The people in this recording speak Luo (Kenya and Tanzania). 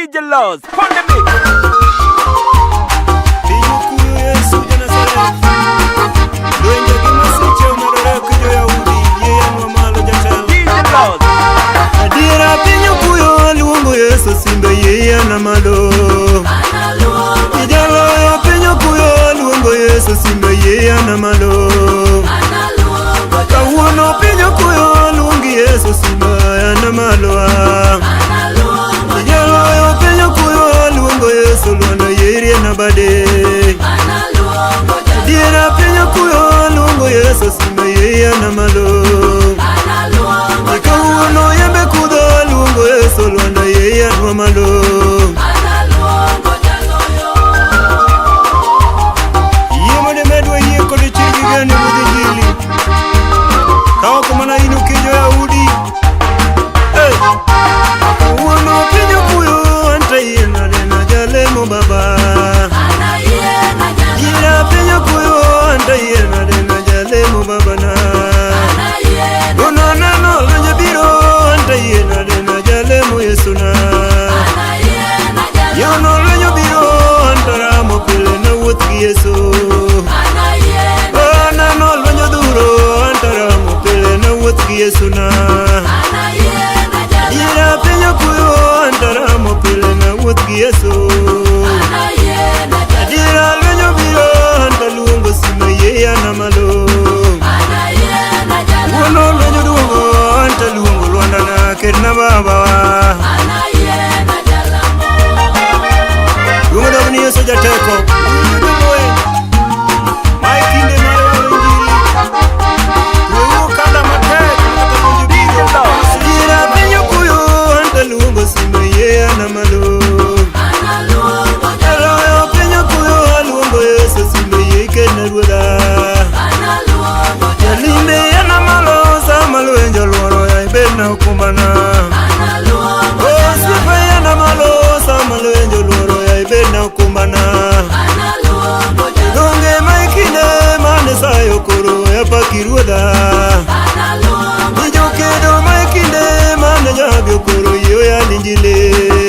DJ Laws, pon the mix. Adira pinyo kuyo luongo Yesu simbe yeye na malo. Ijalo yo pinyo kuyo luongo Yesu simbe yeye na malo. Kawuono pinyo kuyo luongo Yesu simbe na malo. Ijalo yo pinyo kuyo luongo Yesu luongo yeye na bade. Adira pinyo kuyo luongo Yesu simbe yeye na malo. Kawuono yembe kudo luongo Yesu luongo yeye na malo. Yesu na ira penyo kuyo antara mo pele na wuth gi Yesu ira lenyo biro antaluongo sima yeya na malo wono lenyo duongo antaluongo Lwanda na kerna baba duongo dabni Yesu jateko kumbana oh sifa na malo samalo enjo luoro ya ibena kumbana donge maikine mane sayo koro ya pakiruoda nijokedo maikine mane jabyo koro yo ya linjile